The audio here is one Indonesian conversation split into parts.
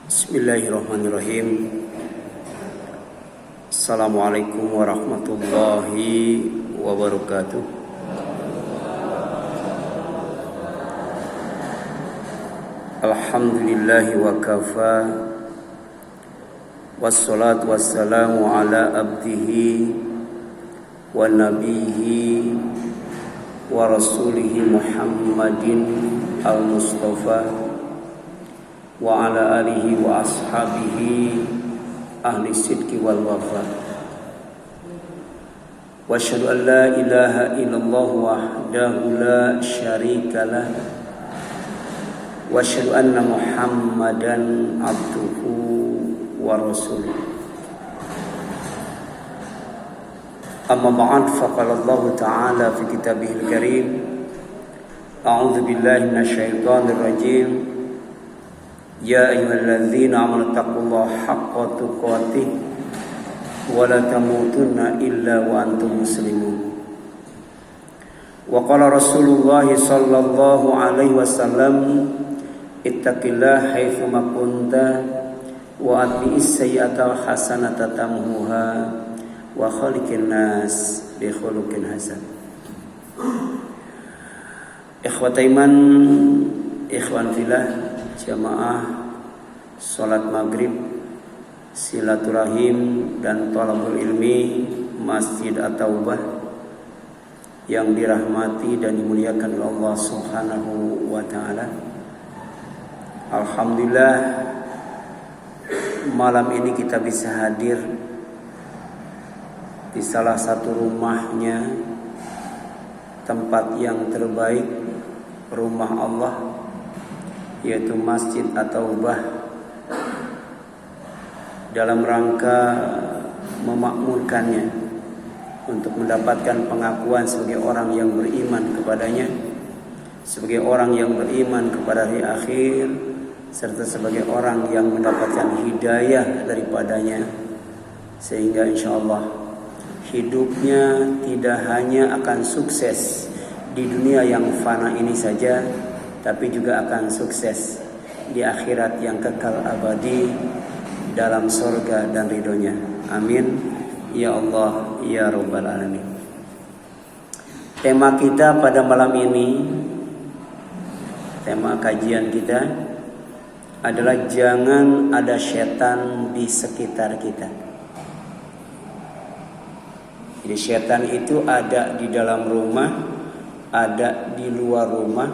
Bismillahirrahmanirrahim. Assalamualaikum warahmatullahi wabarakatuh. Alhamdulillahi wa kafa. Wassalatu wassalamu ala abdihi wa nabihi wa rasulihi Muhammadin al-Mustafa wa ala alihi wa ashabihi ahli sidqi wal wafa. Wa asyhadu an la ilaha illallah wahdahu la syarika lah wa asyhadu anna Muhammadan abduhu wa rasuluh. Amma ba'd, faqala Allah ta'ala fi kitabihil karim, a'udzu billahi minasyaitonir rajim. Ya ayyuhalladzina amanu taqullaha haqqa tuqatih wa la tamutunna illa wa antum muslimun. Wa qala Rasulullah sallallahu alaihi wasallam, ittaqillaha haitsu ma kunta wa atbi'is sayyi'ata hasanata tamhuha wa khaliqin nas bi khuluqin hasan. Ikhwat iman, ikhwan fillah, jamaah salat maghrib, silaturahim dan thalabul ilmi Masjid At-Taubah yang dirahmati dan dimuliakan oleh Allah Subhanahu wa taala. Alhamdulillah, malam ini kita bisa hadir di salah satu rumahnya, tempat yang terbaik, rumah Allah, yaitu Masjid At-Taubah, dalam rangka memakmurkannya untuk mendapatkan pengakuan sebagai orang yang beriman kepadanya, sebagai orang yang beriman kepada hari akhir, serta sebagai orang yang mendapatkan hidayah daripadanya, sehingga insyaallah hidupnya tidak hanya akan sukses di dunia yang fana ini saja, tapi juga akan sukses di akhirat yang kekal abadi dalam surga dan ridhonya. Amin ya Allah ya rabbal alamin. Tema kita pada malam ini, tema kajian kita adalah jangan ada setan di sekitar kita. Jadi setan itu ada di dalam rumah, ada di luar rumah,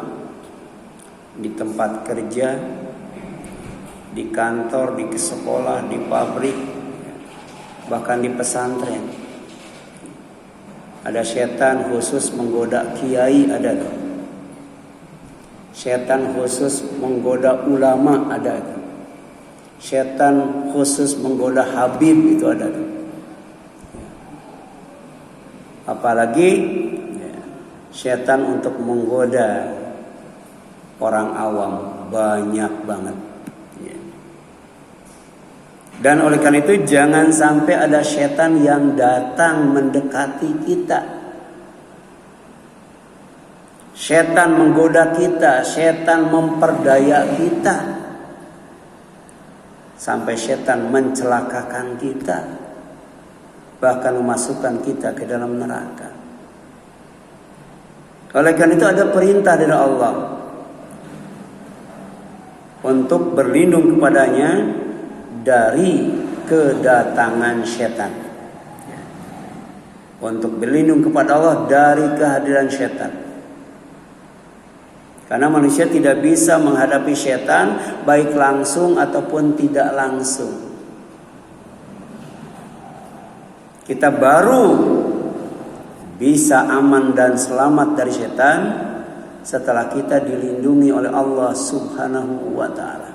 di tempat kerja, di kantor, di sekolah, di pabrik, bahkan di pesantren. Ada setan khusus menggoda kiai, ada tuh. Setan khusus menggoda ulama, ada tuh. Setan khusus menggoda habib, itu ada tuh. Apalagi setan untuk menggoda orang awam, banyak banget. Dan oleh karena itu jangan sampai ada setan yang datang mendekati kita. Setan menggoda kita, setan memperdaya kita, sampai setan mencelakakan kita, bahkan memasukkan kita ke dalam neraka. Oleh karena itu ada perintah dari Allah untuk berlindung kepadanya dari kedatangan setan. Untuk berlindung kepada Allah dari kehadiran setan. Karena manusia tidak bisa menghadapi setan baik langsung ataupun tidak langsung. Kita baru bisa aman dan selamat dari setan setelah kita dilindungi oleh Allah Subhanahu wa ta'ala.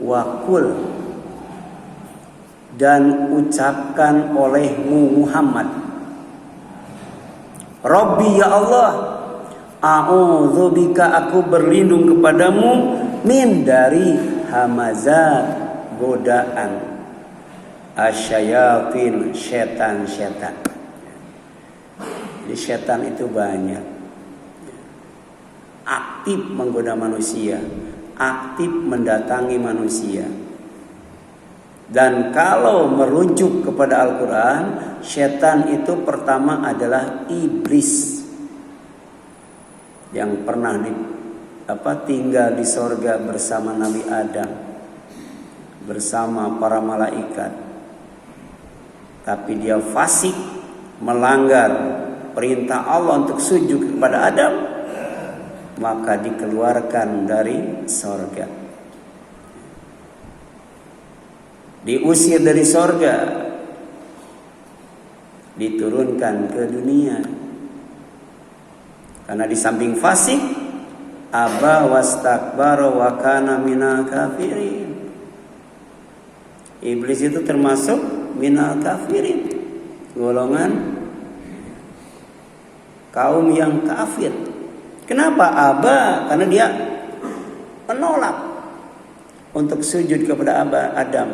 Wakul, dan ucapkan olehmu Muhammad, Rabbi ya Allah, a'udzubika, aku berlindung kepadamu, min, dari hamazat, godaan, asyayatin, setan-setan. Jadi setan itu banyak. aktif menggoda manusia, aktif mendatangi manusia. Dan kalau merujuk kepada Al-Quran, setan itu pertama adalah iblis yang pernah tinggal di sorga bersama Nabi Adam, bersama para malaikat. Tapi dia fasik, melanggar perintah Allah untuk sujud kepada Adam, maka dikeluarkan dari sorga, diusir dari sorga, diturunkan ke dunia. Karena di samping fasik, aba wastakbara wa kana minal kafirin. Iblis itu termasuk minal kafirin, golongan kaum yang kafir. Kenapa aba? Karena dia menolak untuk sujud kepada Adam.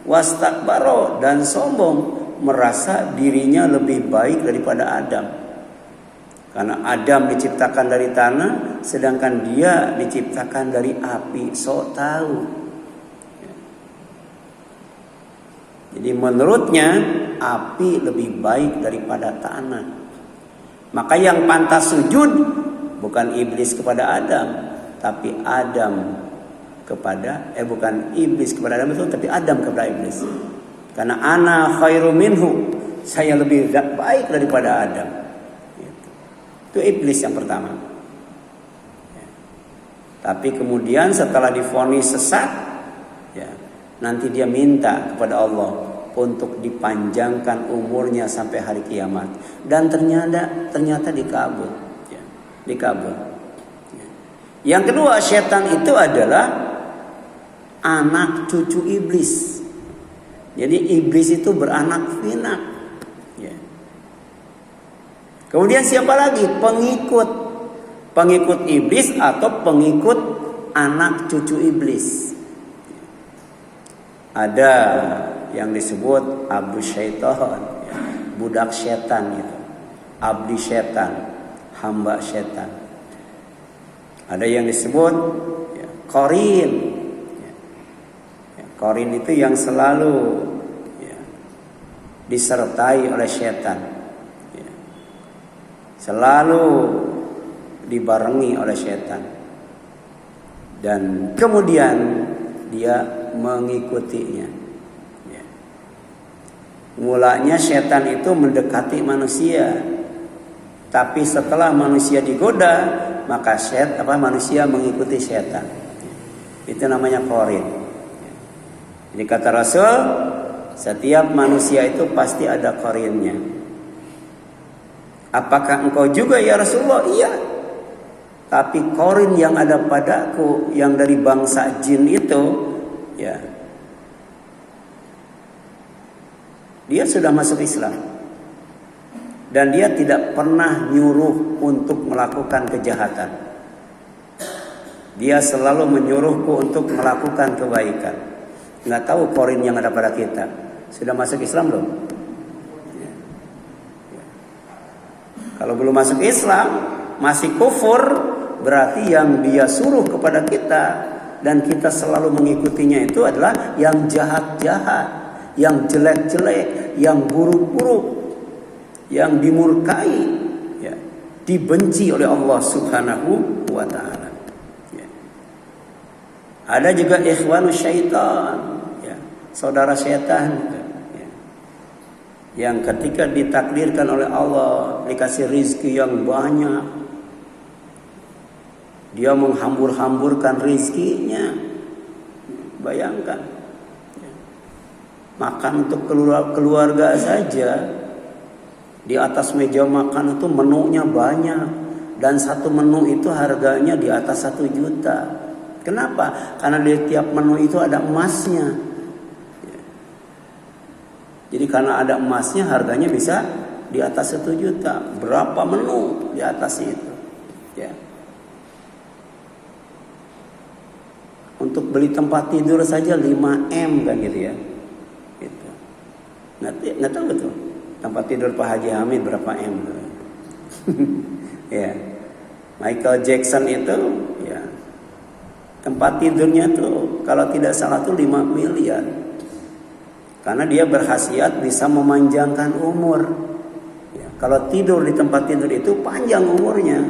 Wastakbaro, dan sombong, merasa dirinya lebih baik daripada Adam. Karena Adam diciptakan dari tanah, sedangkan dia diciptakan dari api. Sok tahu. Jadi menurutnya api lebih baik daripada tanah. Maka yang pantas sujud bukan iblis kepada Adam, tapi bukan iblis kepada Adam itu, tapi Adam kepada iblis. Karena ana khairu minhu, saya lebih baik daripada Adam. Itu iblis yang pertama. Tapi kemudian setelah divonis sesat, nanti dia minta kepada Allah untuk dipanjangkan umurnya sampai hari kiamat. Dan ternyata dikabul. Dikabul. Yang kedua, setan itu adalah anak cucu iblis. Jadi iblis itu beranak pinak. Kemudian siapa lagi? Pengikut iblis atau pengikut anak cucu iblis. Ada yang disebut Abu Syaitan, budak setan gitu. Abdi setan, hamba setan. Ada yang disebut Qarin. Qarin itu yang selalu disertai oleh setan. Selalu dibarengi oleh setan. Dan kemudian dia mengikutinya. Mulanya setan itu mendekati manusia. Tapi setelah manusia digoda, maka manusia mengikuti setan. Itu namanya Qarin. Jadi kata Rasul, setiap manusia itu pasti ada qarinnya. Apakah engkau juga ya Rasulullah? Iya. Tapi qarin yang ada padaku, yang dari bangsa jin itu, dia sudah masuk Islam. Dan dia tidak pernah nyuruh untuk melakukan kejahatan. Dia selalu menyuruhku untuk melakukan kebaikan. Nggak tahu qarin yang ada pada kita. Sudah masuk Islam belum? Kalau belum masuk Islam, masih kufur, berarti yang dia suruh kepada kita dan kita selalu mengikutinya itu adalah yang jahat-jahat, yang jelek-jelek, yang buruk-buruk, yang dimurkai, dibenci oleh Allah Subhanahu wa ta'ala. Ada juga ikhwanus syaitan, saudara syaitan, yang ketika ditakdirkan oleh Allah dikasih rizki yang banyak, dia menghambur-hamburkan rizkinya. Bayangkan, makan untuk keluarga saja, di atas meja makan itu menunya banyak, dan satu menu itu harganya di atas 1 juta. Kenapa? Karena di tiap menu itu ada emasnya. Jadi karena ada emasnya, harganya bisa di atas 1 juta. Berapa menu di atas itu? Untuk beli tempat tidur saja 5M kan gitu ya. Gitu. Nggak tahu betul. Tempat tidur Pak Haji Hamid berapa M? Michael Jackson itu ya tempat tidurnya tuh kalau tidak salah tuh 5 miliar. Karena dia berkhasiat bisa memanjangkan umur. Ya, kalau tidur di tempat tidur itu panjang umurnya.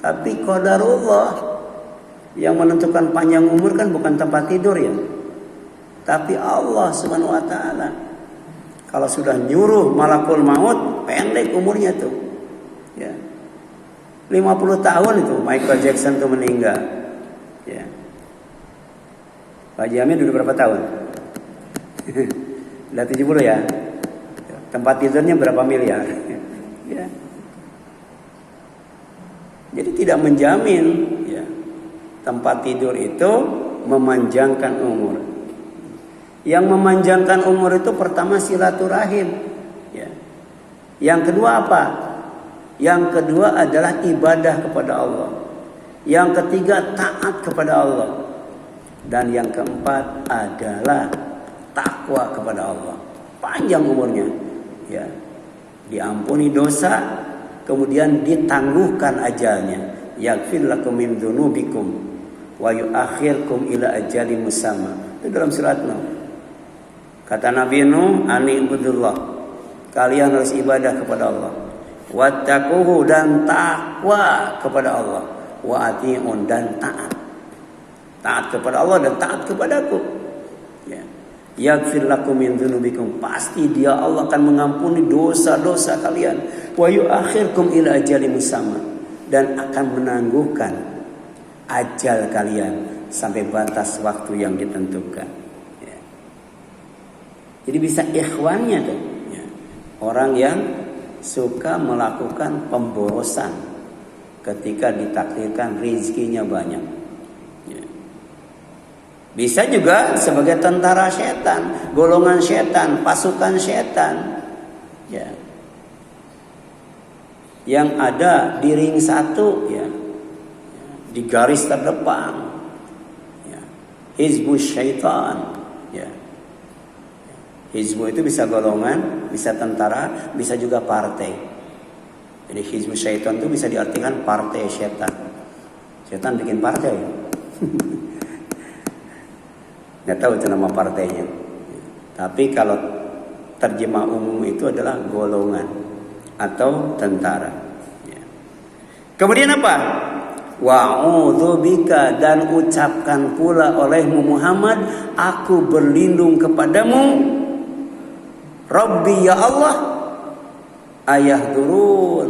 Tapi qadarullah yang menentukan panjang umur kan bukan tempat tidur ya. Tapi Allah Subhanahu wa taala. Kalau sudah nyuruh malakul maut, pendek umurnya tuh. Ya. 50 tahun itu Michael Jackson tuh meninggal. Ya. Pak Jamin dulu berapa tahun? Udah 70 ya. Tempat tidurnya berapa miliar? Ya. Jadi tidak menjamin ya, tempat tidur itu memanjangkan umur. Yang memanjangkan umur itu pertama silaturahim. Ya. Yang kedua apa? Yang kedua adalah ibadah kepada Allah. Yang ketiga taat kepada Allah. Dan yang keempat adalah takwa kepada Allah. Panjang umurnya. Ya. Diampuni dosa, kemudian ditangguhkan ajalnya. Yaghfir lakum min dzunubikum wa yuakhirkum ila ajalin musamma. Itu dalam surat Nuh. Kata Nabi Nuh, ani ibudullah. Kalian harus ibadah kepada Allah. Wattaquhu dan takwa kepada Allah. Wa ati'un dan taat. Taat kepada Allah dan taat kepadaku. Ya. Yaghfir lakum min dzunubikum. Pasti dia Allah akan mengampuni dosa-dosa kalian. Wa yuakhirkum ila ajalin musamma. Dan akan menangguhkan ajal kalian sampai batas waktu yang ditentukan. Ya. Jadi bisa ikhwannya tuh. Ya. Orang yang suka melakukan pemborosan ketika ditakdirkan rezekinya banyak. Ya. Bisa juga sebagai tentara setan, golongan setan, pasukan setan. Ya. Yang ada di ring 1 ya. Di garis terdepan. Ya. Hizbus syaitan. Ya. Hizbu itu bisa golongan, bisa tentara, bisa juga partai. Jadi hizbu syaitan itu bisa diartikan partai setan. Setan bikin partai. Nggak tahu itu nama partainya. Tapi kalau terjemah umum itu adalah golongan atau tentara. Kemudian apa? Wa'udzubika dan ucapkan pula olehmu Muhammad, aku berlindung kepadamu Rabbi ya Allah, ayah turun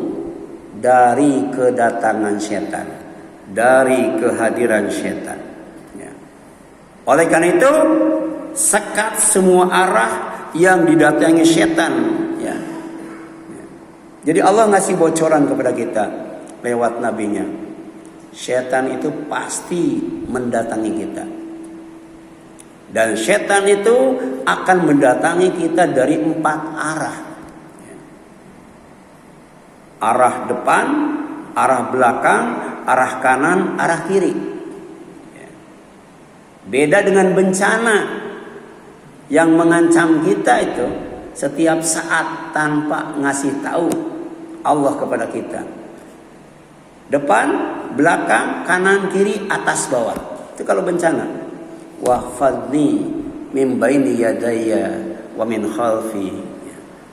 dari kedatangan setan, dari kehadiran setan. Ya. Oleh karena itu, sekat semua arah yang didatangi setan. Ya. Ya. Jadi Allah ngasih bocoran kepada kita lewat nabinya. Setan itu pasti mendatangi kita. Dan setan itu akan mendatangi kita dari 4 arah. Arah depan, arah belakang, arah kanan, arah kiri. Beda dengan bencana yang mengancam kita itu setiap saat tanpa ngasih tahu Allah kepada kita. Depan, belakang, kanan, kiri, atas, bawah. Itu kalau bencana. Wahfadni min baini yadayya wa min khalfi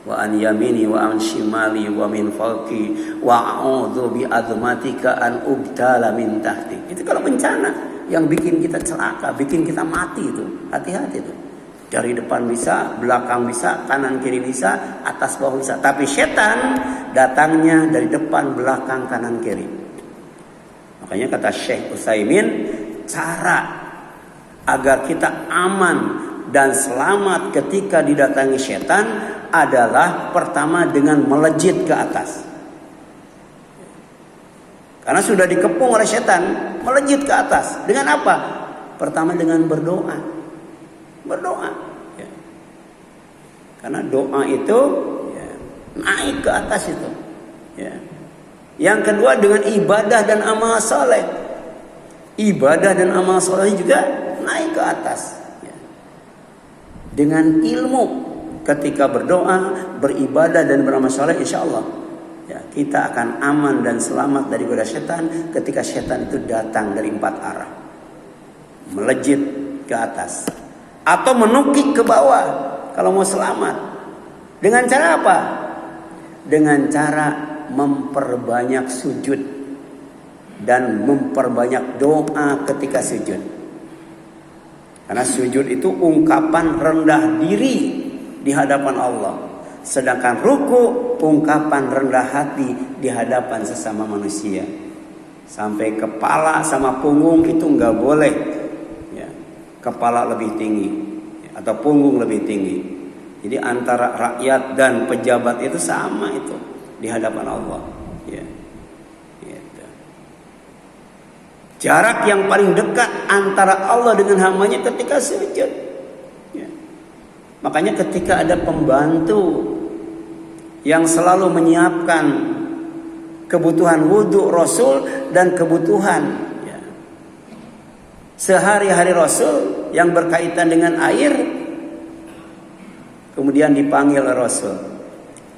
wa an yamini wa an shimali wa min fawqi wa a'udzu bi azmatika an ubtala min tahti. Itu kalau bencana yang bikin kita celaka, bikin kita mati itu. Hati-hati itu. Dari depan bisa, belakang bisa, kanan kiri bisa, atas bawah bisa. Tapi setan datangnya dari depan, belakang, kanan kiri. Makanya kata Syekh Utsaimin, cara agar kita aman dan selamat ketika didatangi setan adalah pertama dengan melejit ke atas. Karena sudah dikepung oleh setan, melejit ke atas. Dengan apa? Pertama dengan berdoa. Berdoa. Ya. Karena doa itu ya, naik ke atas itu. Ya. Yang kedua dengan ibadah dan amal saleh. Ibadah dan amal saleh juga naik ke atas. Dengan ilmu ketika berdoa, beribadah dan beramal saleh, insya Allah Ya, kita akan aman dan selamat dari godaan setan ketika setan itu datang dari 4 arah. Melejit ke atas atau menukik ke bawah kalau mau selamat. Dengan cara apa? Dengan cara memperbanyak sujud dan memperbanyak doa ketika sujud. Karena sujud itu ungkapan rendah diri di hadapan Allah. Sedangkan ruku ungkapan rendah hati di hadapan sesama manusia. Sampai kepala sama punggung itu nggak boleh. Ya, kepala lebih tinggi atau punggung lebih tinggi. Jadi antara rakyat dan pejabat itu sama itu di hadapan Allah. Ya. Gitu. Jarak yang paling dekat antara Allah dengan hambanya ketika sujud. Ya. Makanya ketika ada pembantu yang selalu menyiapkan kebutuhan wudhu Rasul dan kebutuhan sehari-hari Rasul yang berkaitan dengan air, kemudian dipanggil Rasul,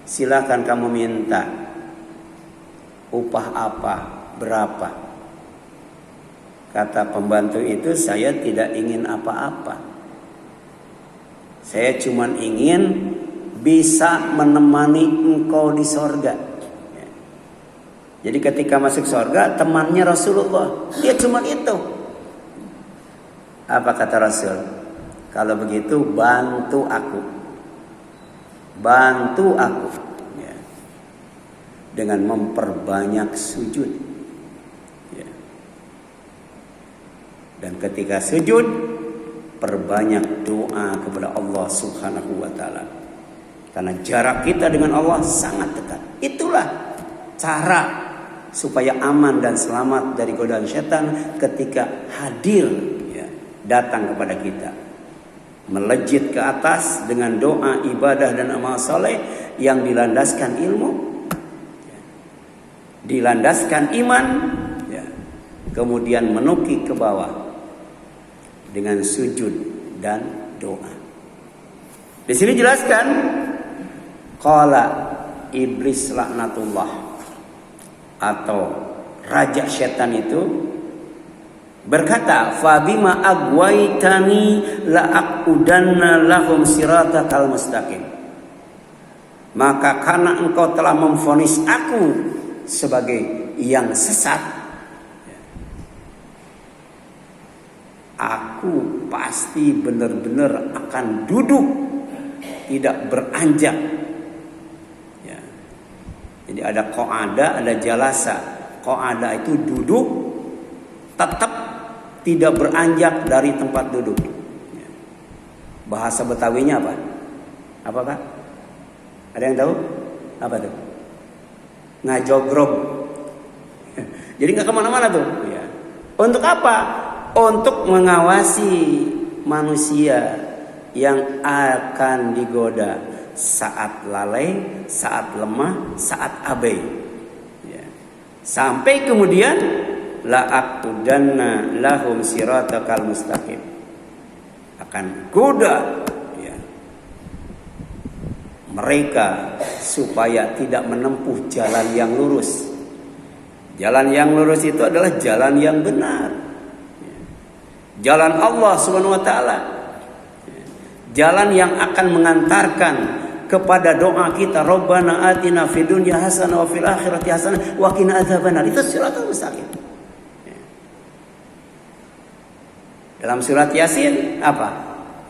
silakan kamu minta upah apa, berapa. Kata pembantu itu, saya tidak ingin apa-apa, saya cuma ingin bisa menemani engkau di sorga. Jadi ketika masuk sorga, temannya Rasulullah, dia cuma itu. Apa kata Rasul? Kalau begitu bantu aku, bantu aku, ya, dengan memperbanyak sujud. Ya. Dan ketika sujud, perbanyak doa kepada Allah Subhanahu wa Ta'ala. Karena jarak kita dengan Allah sangat dekat. Itulah cara supaya aman dan selamat dari godaan setan ketika hadir, ya, datang kepada kita. Melejit ke atas dengan doa, ibadah dan amal soleh yang dilandaskan ilmu, ya, dilandaskan iman, ya, kemudian menukik ke bawah dengan sujud dan doa. Di sini jelaskan, qala iblis laknatullah, atau raja setan itu berkata, fabima agwaitani la'aqudanna lahum siratakal mustaqim. Maka karena engkau telah memvonis aku sebagai yang sesat, aku pasti benar-benar akan duduk, tidak beranjak. Ya. Jadi ada qa'ada, ada jalasa. Qa'ada itu duduk, tetap tidak beranjak dari tempat duduk. Ya. Bahasa Betawinya apa? Apa Pak? Ada yang tahu? Apa tuh? Ngajogrog. Jadi nggak kemana-mana tuh. Ya. Untuk apa? Untuk mengawasi manusia yang akan digoda saat lalai, saat lemah, saat abai. Ya. Sampai kemudian la'aqudanna lahum siratakal mustaqim, akan goda, ya, mereka supaya tidak menempuh jalan yang lurus. Jalan yang lurus itu adalah jalan yang benar, ya. Jalan Allah Subhanahu wa Ta'ala, ya. Jalan yang akan mengantarkan kepada doa kita, Rabbana atina fid dunya hasanah wa fil akhirati hasanah wa qina adzabannar. Itu siratal mustaqim. Dalam surat Yasin apa?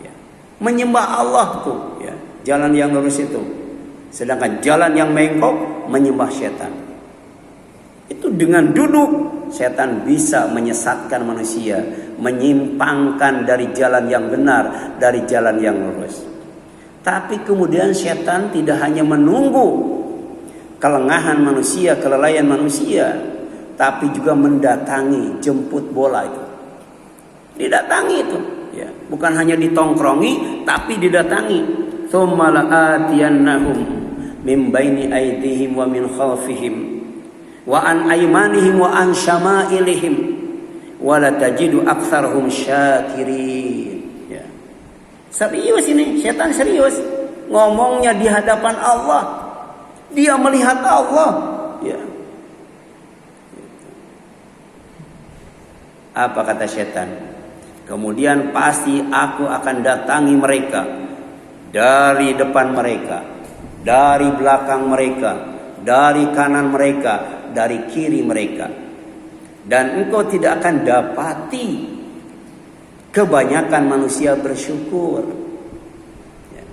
Ya. Menyembah Allah tuh, ya, jalan yang lurus itu. Sedangkan jalan yang bengkok menyembah setan. Itu dengan duduk setan bisa menyesatkan manusia, menyimpangkan dari jalan yang benar, dari jalan yang lurus. Tapi kemudian setan tidak hanya menunggu kelengahan manusia, kelalaian manusia, tapi juga mendatangi, jemput bola itu. Didatangi itu, ya. Bukan hanya ditongkrongi, tapi didatangi. Tsumma la'atiyannahum min baini aydihim wa min khalfihim wa an aymanihim wa an syama'ilihim wa la tajidu aktsarahum syakirin. Ya. Serius ini, setan serius. Ngomongnya di hadapan Allah. Dia melihat Allah. Ya. Apa kata setan? Kemudian pasti aku akan datangi mereka dari depan mereka, dari belakang mereka, dari kanan mereka, dari kiri mereka. Dan engkau tidak akan dapati kebanyakan manusia bersyukur. Ya.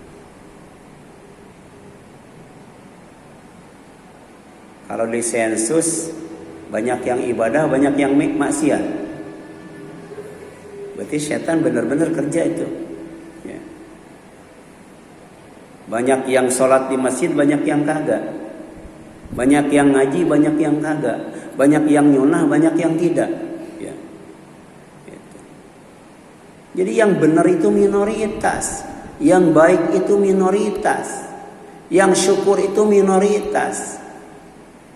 Kalau di sensus banyak yang ibadah, banyak yang maksiat. Berarti setan benar-benar kerja itu. Ya. Banyak yang sholat di masjid, banyak yang kagak. Banyak yang ngaji, banyak yang kagak. Banyak yang nyunah, banyak yang tidak. Ya. Gitu. Jadi yang benar itu minoritas, yang baik itu minoritas, yang syukur itu minoritas.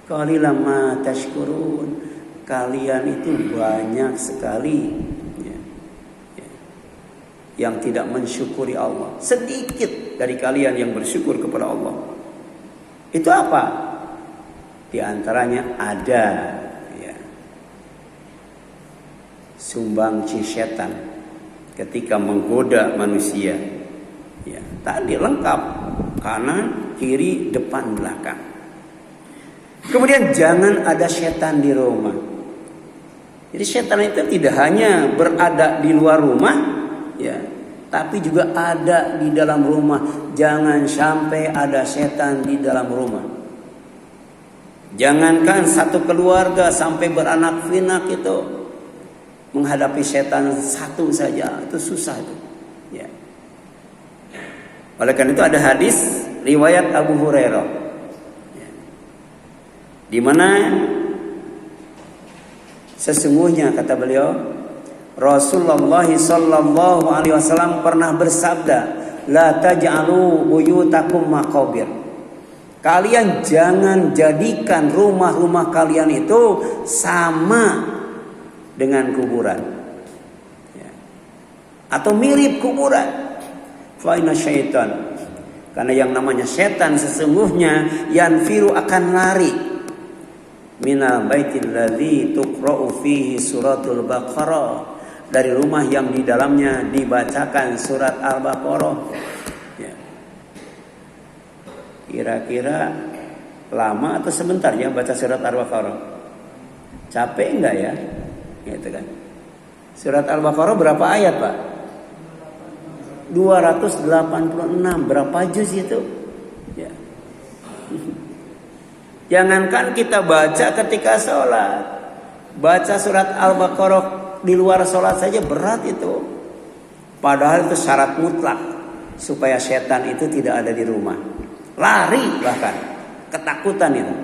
Qalilan ma tashkurun. Kalian itu banyak sekali yang tidak mensyukuri Allah. Sedikit dari kalian yang bersyukur kepada Allah. Itu apa? Di antaranya ada sumbangsi setan ketika menggoda manusia. Ya, tadi lengkap, kanan, kiri, depan, belakang. Kemudian jangan ada setan di rumah. Jadi setan itu tidak hanya berada di luar rumah, ya, tapi juga ada di dalam rumah. Jangan sampai ada setan di dalam rumah. Jangankan satu keluarga sampai beranak pinak itu menghadapi setan satu saja itu susah itu. Ya. Oleh karena itu ada hadis riwayat Abu Hurairah, ya, di mana sesungguhnya kata beliau, Rasulullah sallallahu alaihi wasallam pernah bersabda, la taj'alu buyutakum maqabir. Kalian jangan jadikan rumah-rumah kalian itu sama dengan kuburan, ya, atau mirip kuburan. Fa inna syaitan, karena yang namanya setan sesungguhnya yanfiru akan lari minal baitil ladzi tuqra'u fihi suratul baqarah, dari rumah yang di dalamnya dibacakan surat Al-Baqarah. Ya. Kira-kira lama atau sebentar ya baca surat Al-Baqarah? Capek enggak ya? Gitu kan. Surat Al-Baqarah berapa ayat, Pak? 286. Berapa juz itu? Ya. Jangankan kita baca ketika sholat, baca surat Al-Baqarah di luar sholat saja berat itu. Padahal itu syarat mutlak supaya setan itu tidak ada di rumah. Lari bahkan, ketakutan itu.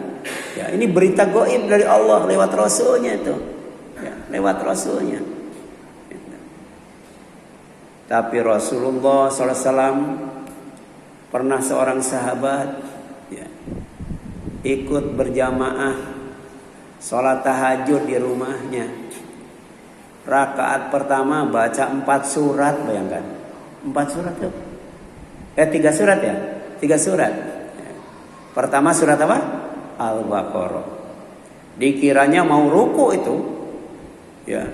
Ya, ini berita gaib dari Allah lewat Rasulnya itu. Ya, lewat Rasulnya. Tapi Rasulullah SAW pernah seorang sahabat, ya, ikut berjamaah sholat tahajud di rumahnya. Rakaat pertama baca 4 surat, bayangkan 4 surat tuh. 3 surat ya, 3 surat. Pertama surat apa? Al-Baqarah. Dikiranya mau ruku itu, ya,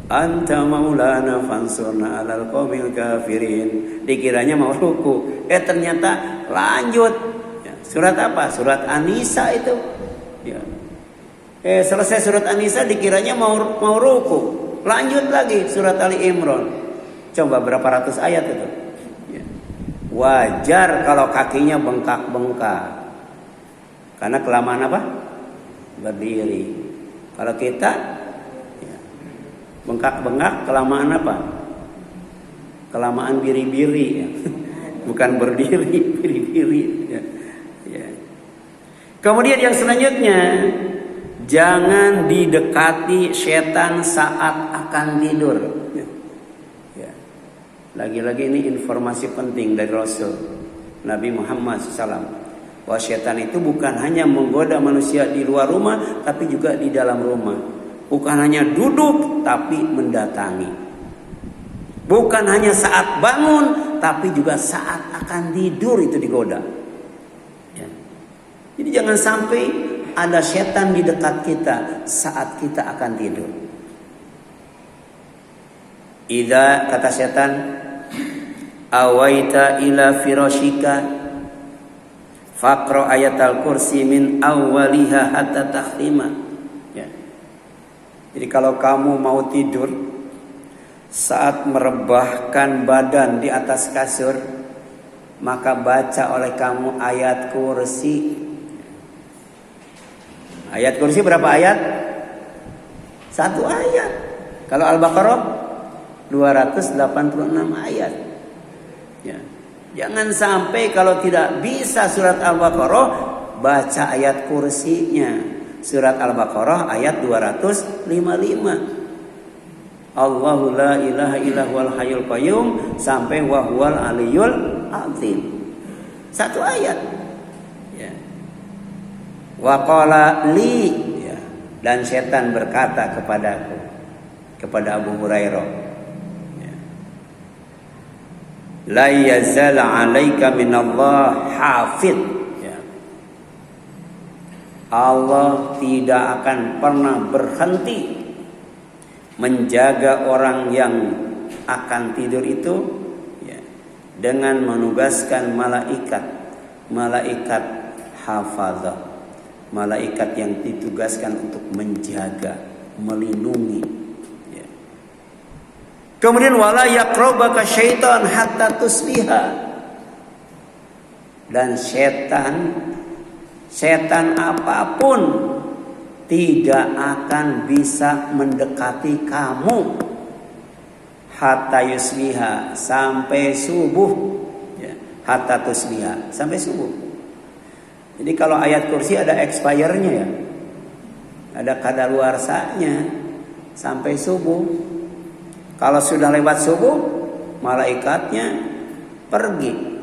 anta maulana fansurna alal qaumil kafirin. Dikiranya mau ruku, ternyata lanjut. Ya, surat apa? Surat An-Nisa itu. Ya. Selesai surat An-Nisa dikiranya mau ruku. Lanjut lagi surat Ali Imran. Coba berapa ratus ayat itu. Ya. Wajar kalau kakinya bengkak-bengkak. Karena kelamaan apa? Berdiri. Kalau kita ya, bengkak-bengkak kelamaan apa? Kelamaan biri-biri ya. Bukan berdiri, biri-biri ya. Ya. Kemudian yang selanjutnya, jangan didekati setan saat akan tidur. Ya. Lagi-lagi ini informasi penting dari Rasul Nabi Muhammad SAW. Bahwa setan itu bukan hanya menggoda manusia di luar rumah, tapi juga di dalam rumah. Bukan hanya duduk, tapi mendatangi. Bukan hanya saat bangun, tapi juga saat akan tidur itu digoda. Ya. Jadi jangan sampai ada setan di dekat kita saat kita akan tidur. Idza, kata setan, awaita ila firashika faqra ayatal kursi min awwaliha hatta takhtima. Ya. Jadi kalau kamu mau tidur, saat merebahkan badan di atas kasur, maka baca oleh kamu ayat kursi. Ayat kursi berapa ayat? 1 ayat. Kalau Al-Baqarah 286 ayat. Ya. Jangan sampai kalau tidak bisa surat Al-Baqarah, baca ayat kursinya. Surat Al-Baqarah ayat 255. Allahu la ilaha illa huwal hayyul qayyum sampai wa huwal aliyyul azim. 1 ayat. Ya. Wa qala li, ya. Dan setan berkata kepadaku, kepada Abu Hurairah, la yazal 'alaika minallah hafid. Ya. Allah tidak akan pernah berhenti menjaga orang yang akan tidur itu, ya, dengan menugaskan malaikat hafazah, malaikat yang ditugaskan untuk menjaga, melindungi. Ya. Kemudian wala yaqrabaka syaitan hatta tusbiha. Dan setan apapun tidak akan bisa mendekati kamu hatta yusbiha, sampai subuh. Ya, hatta tusbiha, sampai subuh. Jadi kalau ayat kursi ada expire-nya, ya, ada kadaluarsanya sampai subuh. Kalau sudah lewat subuh, malaikatnya pergi,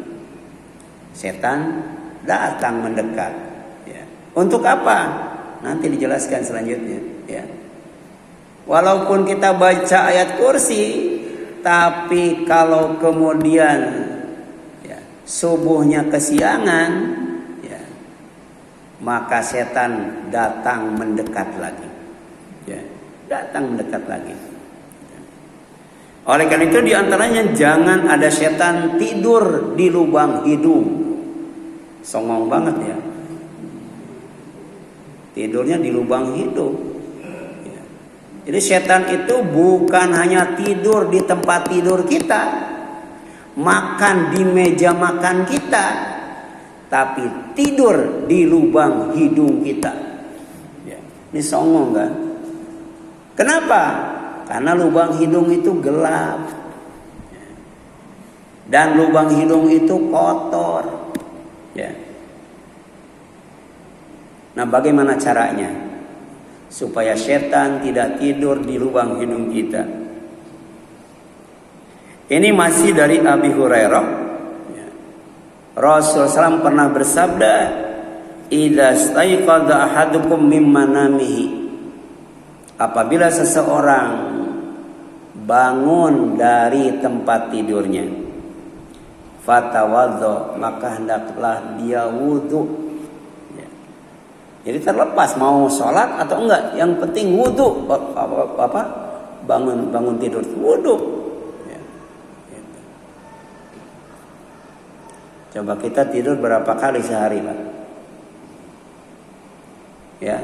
setan datang mendekat. Ya. Untuk apa? Nanti dijelaskan selanjutnya, ya. Walaupun kita baca ayat kursi, tapi kalau kemudian, ya, subuhnya kesiangan, ya, maka setan datang mendekat lagi, ya, datang mendekat lagi. Oleh karena itu diantaranya jangan ada setan tidur di lubang hidung. Songong banget, ya. Tidurnya di lubang hidung. Ya. Jadi setan itu bukan hanya tidur di tempat tidur kita, makan di meja makan kita, tapi tidur di lubang hidung kita. Ya. Ini songong kan? Kenapa? Karena lubang hidung itu gelap. Dan lubang hidung itu kotor. Ya. Nah, bagaimana caranya supaya setan tidak tidur di lubang hidung kita? Ini masih dari Abi Hurairah. Rasulullah SAW pernah bersabda, "Idza staiqadha ahadukum min manamihi." Apabila seseorang bangun dari tempat tidurnya, fatawaddo, maka hendaklah dia wudu. Jadi terlepas mau sholat atau enggak, yang penting wudu. Bangun tidur wudu. Ya. Gitu. Coba kita tidur berapa kali sehari, Pak? Ya.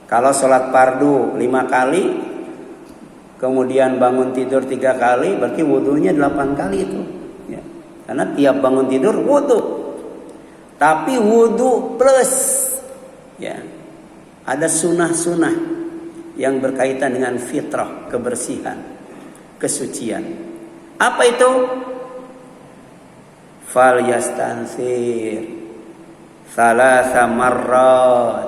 Kalau sholat fardu 5 kali, kemudian bangun tidur 3 kali, berarti wudunya 8 kali itu. Ya. Karena tiap bangun tidur wudu. Tapi wudu plus, ya, ada sunnah-sunnah yang berkaitan dengan fitrah, kebersihan, kesucian. Apa itu? Fal yastansir thalatha marrat,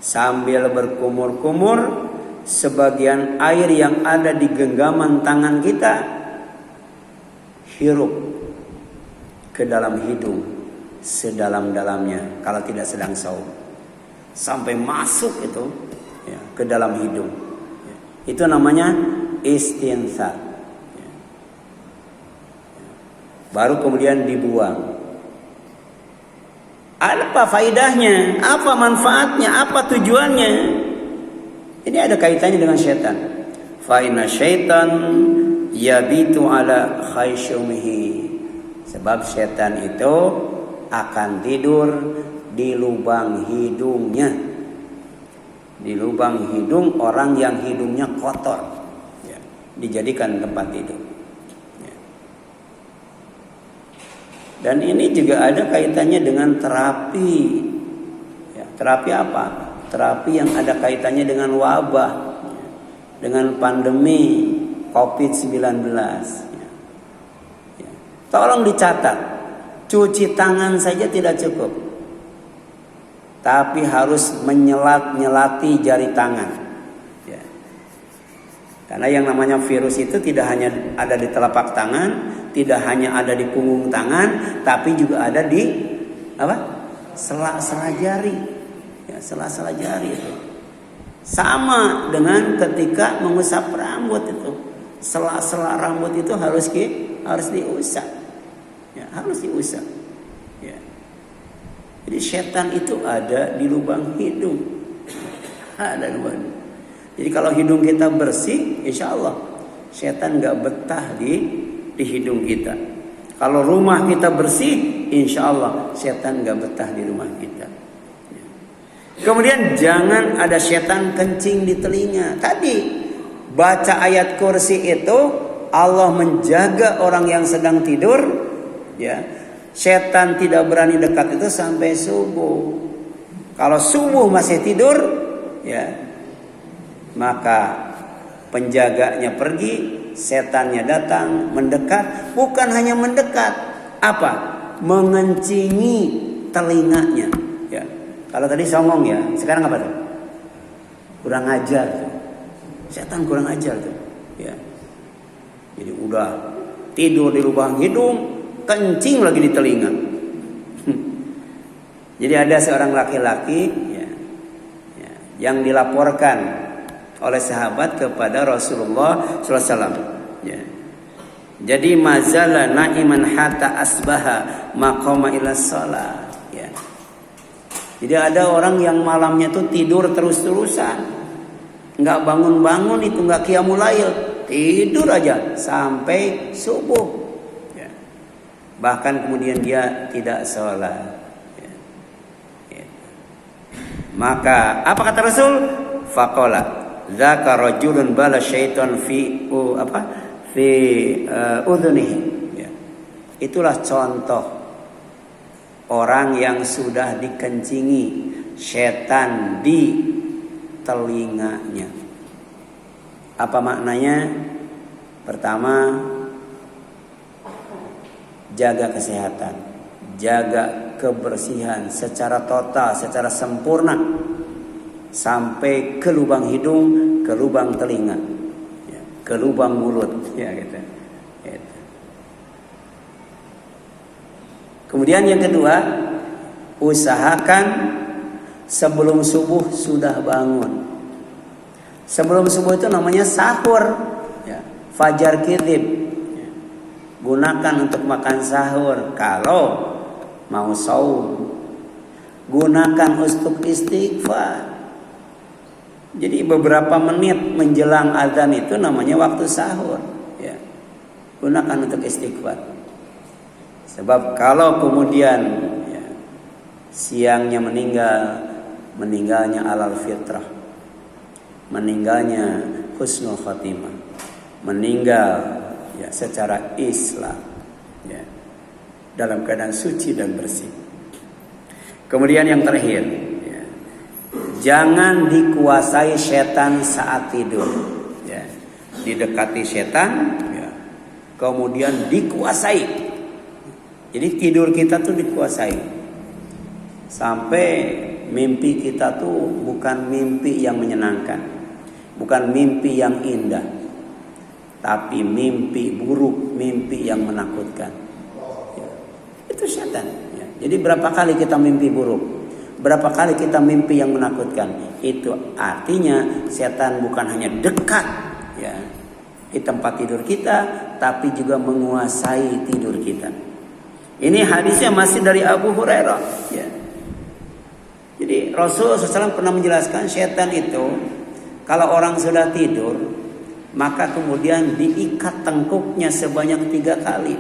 sambil berkumur-kumur sebagian air yang ada di genggaman tangan kita, hirup ke dalam hidung sedalam-dalamnya kalau tidak sedang saum. Sampai masuk itu, ya, ke dalam hidung. Ya. Itu namanya istinthar. Ya. Baru kemudian dibuang. Apa faidahnya? Apa manfaatnya? Apa tujuannya? Ini ada kaitannya dengan syaitan. Fa inna syaitan yabitu ala khaysyumihi. Sebab syaitan itu akan tidur di lubang hidungnya. Di lubang hidung orang yang hidungnya kotor, ya, dijadikan tempat tidur. Ya. Dan ini juga ada kaitannya dengan terapi. Ya, terapi apa? Terapi yang ada kaitannya dengan wabah, ya, dengan pandemi COVID-19. Ya. Ya. Tolong dicatat, cuci tangan saja tidak cukup, tapi harus nyelati jari tangan, ya. Karena yang namanya virus itu tidak hanya ada di telapak tangan, tidak hanya ada di punggung tangan, tapi juga ada di apa? Sela-sela jari, ya, sela-sela jari itu. Sama dengan ketika mengusap rambut itu, sela-sela rambut itu harus diusap, ya, harus diusap. Ya. Jadi setan itu ada di lubang hidung. Ada lubang. Jadi kalau hidung kita bersih, insya Allah setan nggak betah di hidung kita. Kalau rumah kita bersih, insya Allah setan nggak betah di rumah kita. Kemudian jangan ada setan kencing di telinga. Tadi baca ayat kursi itu Allah menjaga orang yang sedang tidur, ya. Setan tidak berani dekat itu sampai subuh. Kalau subuh masih tidur, ya, maka penjaganya pergi, setannya datang mendekat. Bukan hanya mendekat, apa? Mengencingi telinganya. Ya. Kalau tadi songong, ya, sekarang apa tuh? Kurang ajar tuh. Setan kurang ajar tuh. Ya. Jadi udah tidur di lubang hidung, kencing lagi di telinga. Jadi ada seorang laki-laki, ya, ya, yang dilaporkan oleh sahabat kepada Rasulullah SAW. Ya. Jadi mazala naiman hatta asbaha maqama ila shalah. Ya. Jadi ada orang yang malamnya tuh tidur terus-terusan, nggak bangun-bangun, itu nggak qiyamul lail, tidur aja sampai subuh. Bahkan kemudian dia tidak sholat. Ya. Ya. Maka apa kata Rasul? Faqala dzaka rajulun bala syaitan fi udhunihi. Ya. Itulah contoh orang yang sudah dikencingi setan di telinganya. Apa maknanya? Pertama, jaga kesehatan, jaga kebersihan secara total, secara sempurna, sampai ke lubang hidung, ke lubang telinga, ya, ke lubang mulut, ya, gitu. Gitu. Kemudian yang kedua, usahakan sebelum subuh sudah bangun. Sebelum subuh itu namanya sahur, ya, fajar kidib. Gunakan untuk makan sahur. Kalau mau saum, gunakan untuk istighfar. Jadi beberapa menit menjelang azan itu namanya waktu sahur, ya. Gunakan untuk istighfar. Sebab kalau kemudian, ya, siangnya meninggalnya alal fitrah, meninggalnya husnul khatimah, meninggal, ya, secara Islam, ya, dalam keadaan suci dan bersih. Kemudian yang terakhir, ya, jangan dikuasai setan saat tidur, ya. Didekati setan, ya, kemudian dikuasai. Jadi tidur kita tuh dikuasai sampai mimpi kita tuh bukan mimpi yang menyenangkan, bukan mimpi yang indah, tapi mimpi buruk, mimpi yang menakutkan. Ya. Itu setan. Ya. Jadi berapa kali kita mimpi buruk, berapa kali kita mimpi yang menakutkan. Itu artinya setan bukan hanya dekat, ya, di tempat tidur kita, tapi juga menguasai tidur kita. Ini hadisnya masih dari Abu Hurairah. Ya. Rasul SAW pernah menjelaskan setan itu kalau orang sudah tidur, maka kemudian diikat tengkuknya sebanyak 3 kali.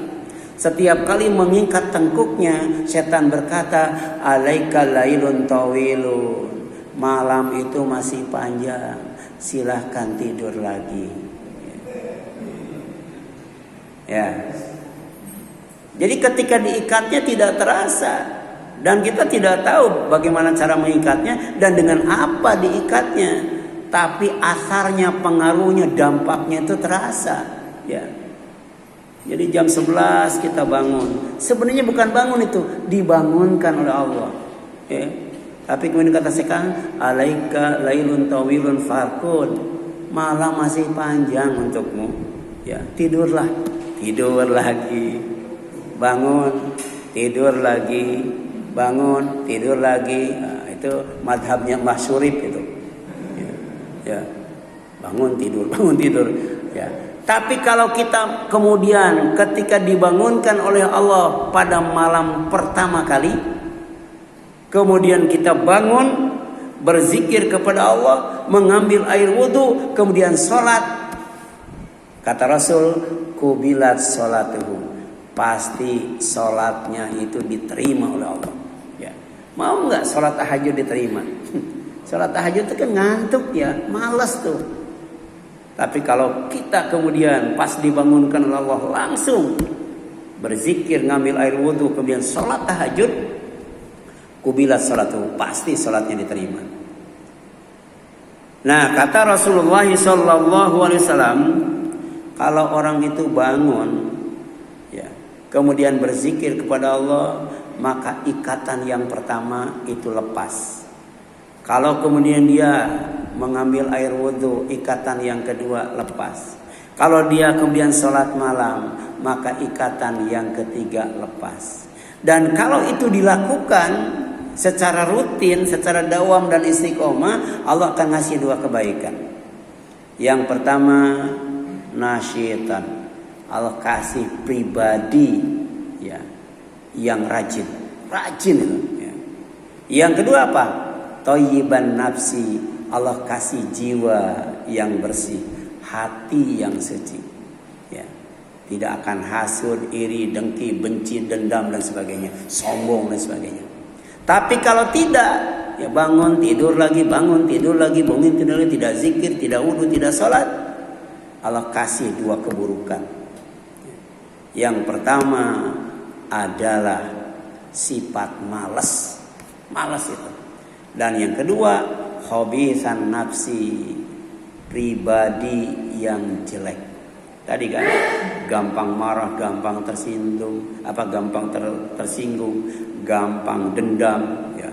Setiap kali mengikat tengkuknya, setan berkata, alaika lailun tawilun. Malam itu masih panjang, silahkan tidur lagi. Ya. Jadi ketika diikatnya tidak terasa. Dan kita tidak tahu bagaimana cara mengikatnya dan dengan apa diikatnya. Tapi asarnya, pengaruhnya, dampaknya itu terasa. Ya. Jadi jam 11 kita bangun. Sebenarnya bukan bangun itu, dibangunkan oleh Allah. Ya. Tapi kemudian kata sekarang, alaika lailun tawilun farqud. Malam masih panjang untukmu. Ya, tidurlah. Tidur lagi. Bangun, tidur lagi. Bangun, tidur lagi. Nah, itu madhabnya Masyurib itu. Ya. Bangun tidur, bangun tidur. Ya. Tapi kalau kita kemudian ketika dibangunkan oleh Allah pada malam pertama kali, kemudian kita bangun, berzikir kepada Allah, mengambil air wudhu, kemudian sholat. Kata Rasul, kubilat sholatuhu. Pasti sholatnya itu diterima oleh Allah. Ya. Mau nggak sholat tahajud diterima? Sholat tahajud itu kan ngantuk ya, malas tuh. Tapi kalau kita kemudian pas dibangunkan oleh Allah langsung berzikir, ngambil air wudhu, kemudian sholat tahajud, kubilat sholatuhu, pasti sholatnya diterima. Nah, kata Rasulullah SAW, kalau orang itu bangun, ya, kemudian berzikir kepada Allah, maka ikatan yang pertama itu lepas. Kalau kemudian dia mengambil air wudhu, ikatan yang kedua lepas. Kalau dia kemudian sholat malam, maka ikatan yang ketiga lepas. Dan kalau itu dilakukan secara rutin, secara dawam dan istiqomah, Allah akan ngasih 2 kebaikan. Yang pertama, nasyitan. Allah kasih pribadi ya, yang rajin itu. Ya. Yang kedua apa? Thayyiban nafsi. Allah kasih jiwa yang bersih, hati yang suci. Ya. Tidak akan hasud, iri, dengki, benci, dendam dan sebagainya, sombong dan sebagainya. Tapi kalau tidak, ya bangun tidur lagi, bangun tidur lagi, bangun tidur lagi, tidak zikir, tidak wudhu, tidak sholat, Allah kasih 2 keburukan. Yang pertama adalah sifat malas itu. Dan yang kedua, khabisan nafsi, pribadi yang jelek. Tadi kan gampang marah, gampang tersinggung, tersinggung, gampang dendam, ya.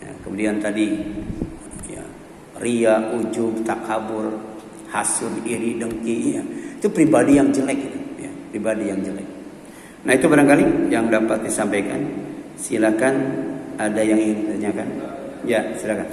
Ya, kemudian tadi ya, ria, ujub, takabur, hasud, iri, dengki, ya. Itu pribadi yang jelek itu, ya, pribadi yang jelek. Nah, itu barangkali yang dapat disampaikan. Silakan, ada yang ingin ditanyakan? Ya, silakan.